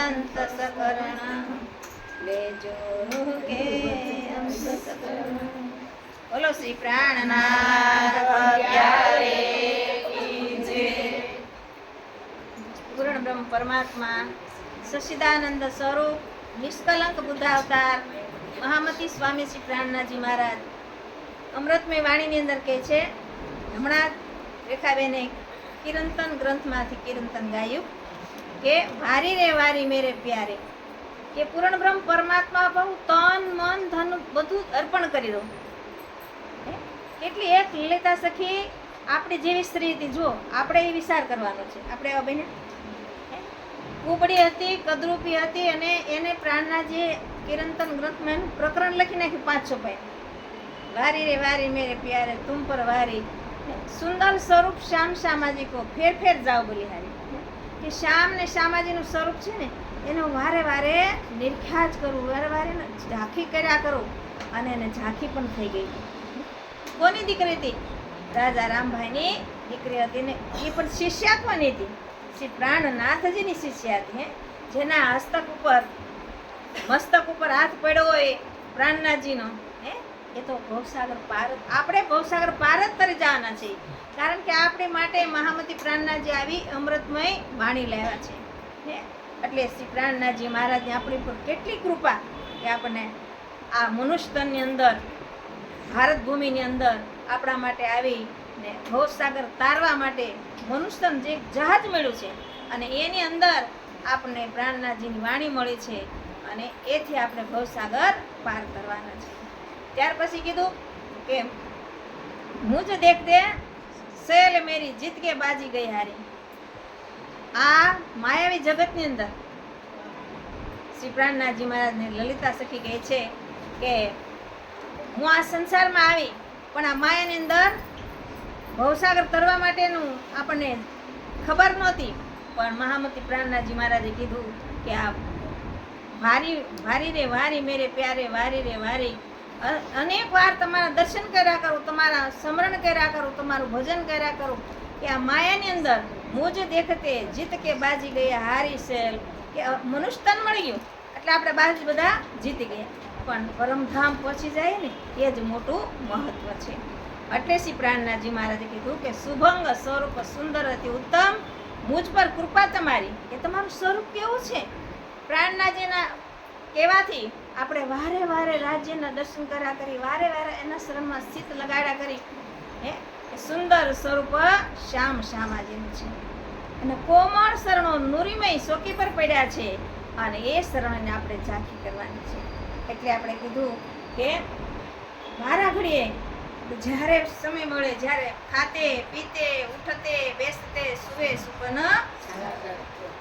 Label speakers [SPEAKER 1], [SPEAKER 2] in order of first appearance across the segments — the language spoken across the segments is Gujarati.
[SPEAKER 1] અંતસકરણ લેજો કે અંતસકરણ. બોલો શ્રી પ્રાણનાથ પ્યારે કી જય. પૂર્ણ બ્રહ્મ પરમાત્મા સચ્ચિદાનંદ સ્વરૂપ નિષ્કલંક બુદ્ધ અવતાર મહામતી સ્વામી શ્રી પ્રાણનાથજી મહારાજ અમૃતમય વાણીની અંદર કહે છે, હમણાં રેખાબેને કિરંતન ગ્રંથમાંથી કિરંતન ગાયું કે વારી રે વારી મેરે પ્યારે, કે પૂર્ણ બ્રહ્મ પરમાત્મા બહુ તન મન ધન બધું અર્પણ કરી દો. કેટલી એક લલિતા સખી આપણી જેવી સ્ત્રી હતી, જો આપણે એ વિચાર કરવાનો છે. આપણે એવા બહેન કુબડી હતી, કદરૂપી હતી, અને એને પ્રાણનાથજીએ કિરંતન ગ્રંથમાં એનું પ્રકરણ લખી નાખ્યું 500 પાના. વારી રે વારી મેરે પ્યારે તુમ પર વારી, સુંદર સ્વરૂપ શ્યામ શ્યામાજી કો ફેર ફેર જાઓ બલિહારી. કે શ્યામ ને શ્યામાજીનું સ્વરૂપ છે ને, એનો વારે વારે નિર્ખ્યા જ કરવું, વારે વારે ઝાંખી કર્યા કરું. અને એને ઝાંખી પણ થઈ ગઈ. કોની દીકરી હતી? રાજા રામભાઈની દીકરી હતી ને એ પણ શિષ્યા કોની હતી? શ્રી પ્રાણનાથજીની શિષ્યા હતી. જેના મસ્તક ઉપર હાથ પડ્યો હોય પ્રાણનાથજીનો, એ તો ભવસાગર પાર. આપણે ભવસાગર પાર જ તરી જવાના છે, કારણ કે આપણે માટે મહામતી પ્રાણનાથજી આવી અમૃતમય વાણી લાવ્યા છે. એટલે શ્રી પ્રાણનાથજી મહારાજની આપણી પર કેટલી કૃપા કે આપણને આ મનુષ્યની અંદર, ભારત ભૂમિની અંદર આપણા માટે આવી ને ભવસાગર તારવા માટે મનુષ્યન જે જહાજ મળ્યું છે, અને એની અંદર આપણને પ્રાણનાથજીની વાણી મળી છે, અને એથી આપણે ભવસાગર પાર કરવાના છે. ત્યાર પછી કીધું કે મુજ દેખતે સેલ મેરી જીત કે બાજી ગઈ હારી. આ માયાવી જગતની અંદર શ્રી પ્રાણનાથજી મહારાજને લલિતા સખી કહે છે કે હું આ સંસારમાં આવી, પણ આ માયાની અંદર ભવસાગર તરવા માટેનું આપણને ખબર નહોતી. પણ મહામતી પ્રાણનાથજી મહારાજે કીધું કે આ વારી વારી રે વારી મેરે પ્યારે વારી રે વારી, અનેક વાર તમારા દર્શન કર્યા કરું, તમારા સ્મરણ કર્યા કરું, તમારું ભજન કર્યા કરું, કે આ માયાની અંદર મુજ દેખતે જીત કે બાજી ગયા હારી સેલ. કે મનુષ્ય તન મળી ગયું એટલે આપણે બાજી બધા જીતી ગયા, પણ પરમધામ પહોંચી જાય ને એ જ મોટું મહત્વ છે. એટલે શ્રી પ્રાણનાથજી મહારાજે કીધું કે શુભંગ સ્વરૂપ સુંદર અતિ ઉત્તમ, મુજ પર કૃપા તમારી. કે તમારું સ્વરૂપ કેવું છે? પ્રાણનાથજીના કહેવાથી આપણે વારે વારે રાજ્યના દર્શન કર્યા કરી, વારે વારે એના શરણમાં સ્થિત લગાડ્યા કરી. સુંદર સ્વરૂપ શ્યામ શ્યામાજીનું છે, અને કોમળ શરણો નુરીમય ચોકી પર પડ્યા છે, અને એ શરણને આપણે ઝાંખી કરવાની છે. એટલે આપણે કીધું કે મારા ઘડીએ જ્યારે સમય મળે, જ્યારે ખાતે પીતે ઉઠતે બેસતે સુવે સુપન,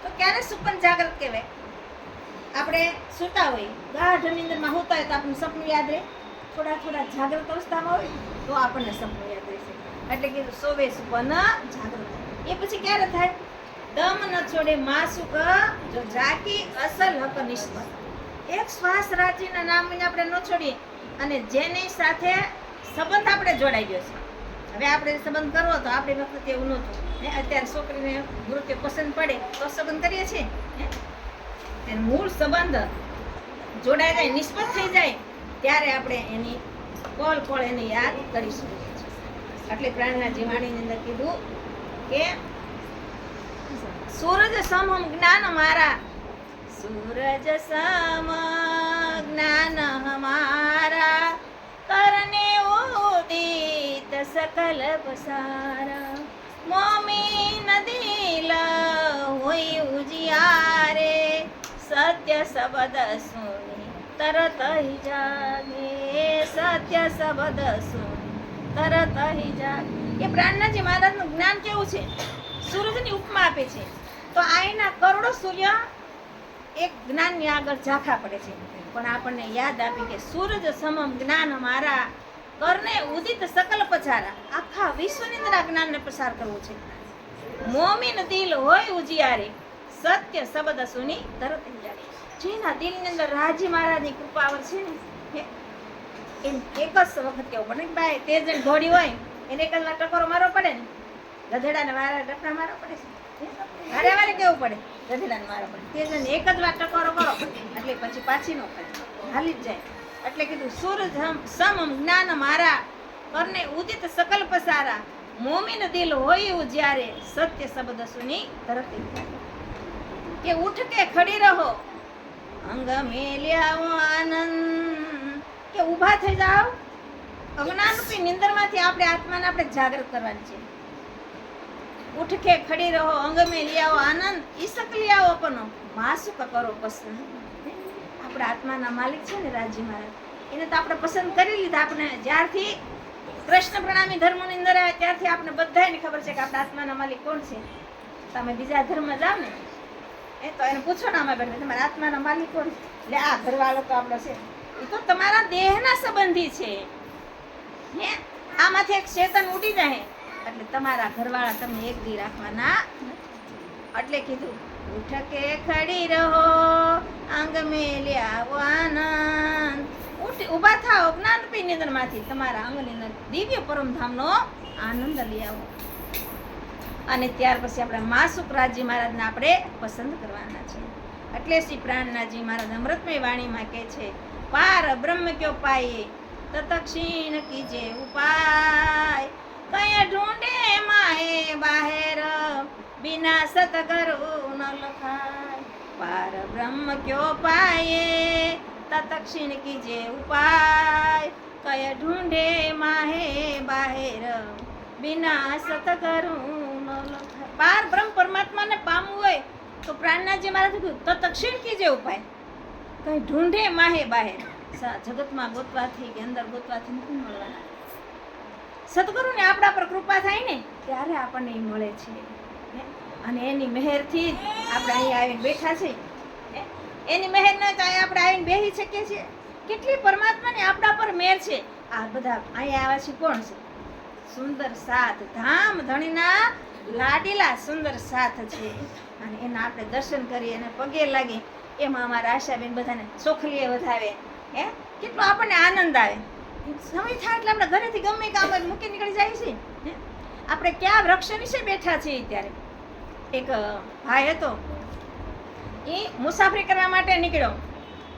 [SPEAKER 1] તો ક્યારે સુપન જાગૃત કહેવાય? આપણે સૂતા હોય, ગાઢ નિંદરમાં હોતા હોય તો આપણને સપનું યાદ રહે. થોડા થોડા જાગૃત અવસ્થામાં હોય તો આપણને સપનું યાદ રહેશે. એટલે કીધું સોવે સુપન જાગૃત. એ પછી ક્યારે થાય? દમ ન છોડે માસુક જો જાકી અસલ હક નિષ્પત. એક શ્વાસ રાજીના નામને આપણે ન છોડીએ, અને જેની સાથે સંબંધ આપણે જોડાઈ ગયો છે. હવે આપણે સંબંધ કરવો તો આપણી વખતે એવું નહોતું. અત્યારે છોકરીને નૃત્ય પસંદ પડે તો સંબંધ કરીએ છીએ. મૂળ સંબંધ જોડાઈ જાય, નિષ્પત થઈ જાય, ત્યારે આપણે એની પળ એને યાદ કરી શકીએ છીએ. એટલે પ્રાણનાથજી વાણીની અંદર કીધું કે સૂરજ સમ જ્ઞાન હમારા, સૂરજ સમ જ્ઞાન હમારા, કરને ઉદિત સકલ પસારા, મોમીન દિલ હોય ઉજિયારે, સત્ય શબ્દ સુની તરત હી જાગે, સત્ય શબ્દ સુની તરત હી જાગે. એ પ્રાણનાથજી મહારાજનું જ્ઞાન કેવું છે? સૂરજની ઉપમા આપે છે. તો આઈના કરોડો સૂર્ય એક જ્ઞાનની આગળ ઝાંખા પડે છે, પણ આપણને યાદ આપી કે સૂરજ સમમ જ્ઞાન મારા, કરને ઉદિત સકલ પછારા. આખા વિશ્વની અંદર આ જ્ઞાનને પસાર કરવું છે. મોમીન દિલ હોય ઉજિયારી, સત્ય શબ્દ સુની તરત હી જાગે. જેના દિલની અંદર રાજી મહારાજની કૃપા વરસે ને, એમ એક જ વખત કેવું પડે કે ભાઈ તે જણ ઘોડી હોય એને એક જ વાર ટકોરો મારવો પડે ને, ગધેડાને વારે ડફડા મારવા પડે છે. વારે વારે કેવું પડે ગધેડાને મારા પડે. તે જઈને એક જ વાર ટકોરો કરો એટલે પછી પાછી નો કરે, હાલી જ જાય. એટલે કીધું સૂરજ સમ જ્ઞાન મારા કરને ઉદિત સકલ પસારા, મોમીન દિલ હોય જ્યારે સત્ય શબ્દ સુની ધરતી. કે ઉઠ કે ખડી રહો અંગ મેલ્યાવો આનંદ, કે ઊભા થઈ જાઓ. અજ્ઞાનરૂપી નિંદરમાંથી આપણે આત્માને આપણે જાગૃત કરવાની છે. ઉઠ કે ખડી રહો અંગ મેલ્યાવો આનંદ, ઈસક લિયાવો પનો માસુક કરો પસંદ. આપણા આત્માના માલિક છે ને રાજી મહારાજ, એને તો આપણે પસંદ કરી લીધા. આપણે જ્યારથી કૃષ્ણ પ્રણામી ધર્મની અંદર આવ્યા ત્યારથી આપણે બધાને ખબર છે કે આપણા આત્માના માલિક કોણ છે. તમે બીજા ધર્મ જાઓ ને એ તો એને પૂછો ને આમાં બેઠા તમારા આત્માના માલિક કોણ છે, એટલે આ ઘરવાળો તો આપણો છે, એ તો તમારા દેહના સંબંધી છે. હે આમાંથી એક ચેતન ઉડી જાય એટલે તમારા ઘરવાળા તમને એક દી રાખવાના. એટલે કીધું ઉઠ કે ખડી રહો અંગ મેલ્યાવો આનંદ, ઊભા થાઓ જ્ઞાનરૂપી નિંદરમાંથી, તમારા અંગની અંદર દિવ્ય પરમધામનો આનંદ લઈ આવો. અને ત્યાર પછી આપણે માસુક રાજી મહારાજને આપણે પસંદ કરવાના છે. એટલે શ્રી પ્રાણનાથજી મહારાજ અમૃતમય વાણીમાં કહે છે, પાર બ્રહ્મ ક્યો પાયે તતક્ષીણ કીજે ઉપાય, કયા ઢૂંઢે માહે બાહેર બિના સતગરુ ન લખાય. પાર બ્રહ્મ ક્યો પાયે તતક્ષીણ કીજે ઉપાય, કયા ઢૂંઢે માહે બાહેર બિના સતગરુ ન લખાય. પાર બ્રહ્મ પરમાત્માને પામવું હોય તો પ્રાણનાથજી મહારાજ કહ્યું તતક્ષીણ કીજે ઉપાય, કઈ ઢૂંઢે માહે બાહેર. જગતમાં ગોતવાથી કે અંદર ગોતવાથી નથી મળવાના. સદગુરુને આપણા પર કૃપા થાય ને ત્યારે આપણને એ મળે છે. અને એની મહેરથી જ આપણે અહીંયા આવીને બેઠા છે. એની મહેર ન થાય આપણે આવીને બેસી શકીએ છીએ. કેટલી પરમાત્માની આપણા પર મહેર છે. આ બધા અહીંયા આવ્યા છે કોણ છે? સુંદર સાથ, ધામ ધણીના લાડીલા સુંદર સાથ છે. અને એના આપણે દર્શન કરીએ અને પગે લાગી એમાં અમારા આશાબેન બધાને ચોખલીએ વધાવે. કેટલો આપણને આનંદ આવે. સમય થાય એટલે આપણે ઘરેથી ગમે કામ મૂકી નીકળી જાય છે. આપણે ક્યાં વૃક્ષ નીચે બેઠા છીએ ત્યારે એક ભાઈ હતો, એ મુસાફરી કરવા માટે નીકળ્યો.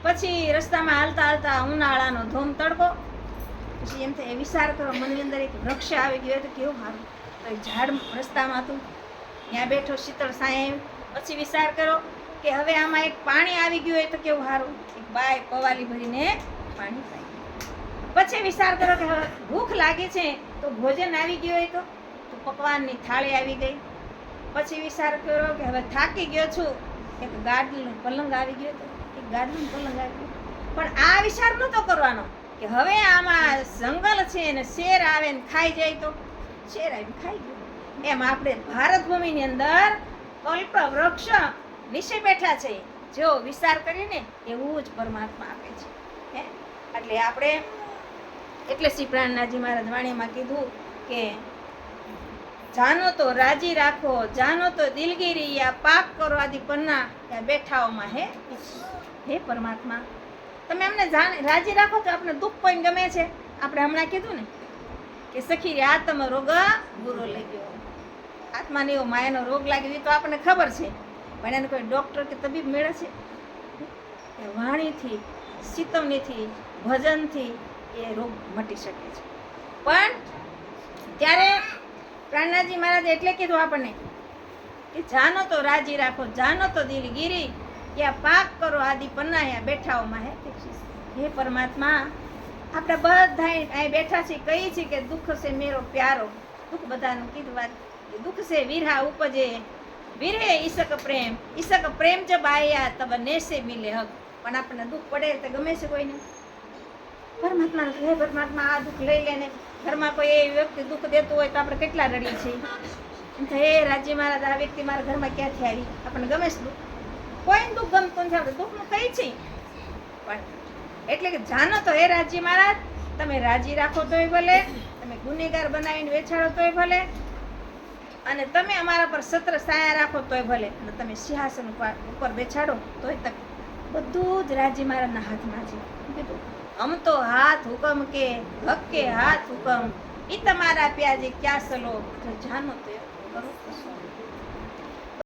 [SPEAKER 1] પછી રસ્તામાં હાલતા હાલતા ઉનાળાનો ધોમ તડકો, પછી એમ થાય વિચાર કરો મનની અંદર એક વૃક્ષ આવી ગયો તો કેવું સારું. તો એક ઝાડ રસ્તામાં હતું, ત્યાં બેઠો શીતળ સાંય. પછી વિચાર કરો કે હવે આમાં એક પાણી આવી ગયું હોય તો કેવું સારું. એક બાય પવાલી ભરીને પાણી પાઈ. પછી વિચાર કરો કે હવે ભૂખ લાગી છે તો ભોજન આવી ગયું હોય તો પકવાનની થાળી આવી ગઈ. પછી વિચાર કર્યો કે હવે થાકી ગયો છું, એક ગાડલું પલંગ આવી ગયો તો એક ગાડલું પલંગ આવી ગયું. પણ આ વિચાર નહોતો કરવાનો કે હવે આમાં જંગલ છે ને શેર આવે ને ખાઈ જાય તો શેર આવીને ખાઈ ગયું. એમ આપણે ભારત ભૂમિની અંદર કલ્પ વૃક્ષ નીચે બેઠા છે. જો વિચાર કરીને એવું જ પરમાત્મા આપે છે. એટલે આપણે એટલે શ્રી પ્રાણનાથજી મહારાજ વાણીમાં કીધું કે જાનો તો રાજી રાખો, જાનો તો દિલગીરી, યા પાક કરો આદિ પન્ના, યા બેઠાઓમાં હે પરમાત્મા તમે અમને રાજી રાખો તો આપણે દુઃખ પણ ગમે છે. આપણે હમણાં કીધું ને કે સખી આત્મ રોગ બુરો લઈ ગયો. આત્માને એવો માયાનો રોગ લાગ્યો એ તો આપણને ખબર છે, પણ એને કોઈ ડૉક્ટર કે તબીબ મેળે છે? વાણીથી, ચિતવણીથી, ભજનથી એ રોગ મટી શકે છે. પણ ત્યારે પ્રાણનાથજી મહારાજે એટલે કીધું આપણને કે જાનો તો રાજી રાખો, જાનો તો દિલગીરી, યા પાક કરો આદિ પન્નાયા બેઠાઓમાં હે પરમાત્મા આપણે બધા અહીં બેઠા છીએ, કહી છીએ કે દુઃખ છે મેરો પ્યારો. દુઃખ બધાનું કીધું વાત, દુઃખ છે વિરહા ઉપજે, વિરહે ઈશક પ્રેમ, ઈશક પ્રેમ જબ આયા તબ નેસે મિલે હક. પણ આપણને દુઃખ પડે તો ગમે છે કોઈને? પરમાત્માને હે પરમાત્મા આ દુઃખ લઈ લે ને. ઘરમાં કોઈ એ વ્યક્તિ દુઃખ દેતું હોય તો આપણે કેટલા રડીએ છીએ. હે રાજ્ય મહારાજ આ વ્યક્તિ મારા ઘરમાં ક્યાંથી આવી? આપણને ગમે છે દુઃખ? કોઈ દુઃખ ગમતું નથી. આપણે દુઃખનું કઈ છે પણ એટલે કે જાનો તો હે રાજ્ય મહારાજ તમે રાજી રાખો તોય ભલે, તમે ગુનેગાર બનાવીને વેચાડો તોય ભલે, અને તમે અમારા પર સત્ર સાયા રાખો તોય ભલે, અને તમે સિંહાસન ઉપર બેસાડો તોય તક બધું જ રાજ્ય મહારાજના હાથમાં છે. કીધું હમ તો હાથ હુકમ કે હક કે હાથ હુકમ, ઈ તમારા પ્યાજે ક્યાં સલો, જાનો તો કરો.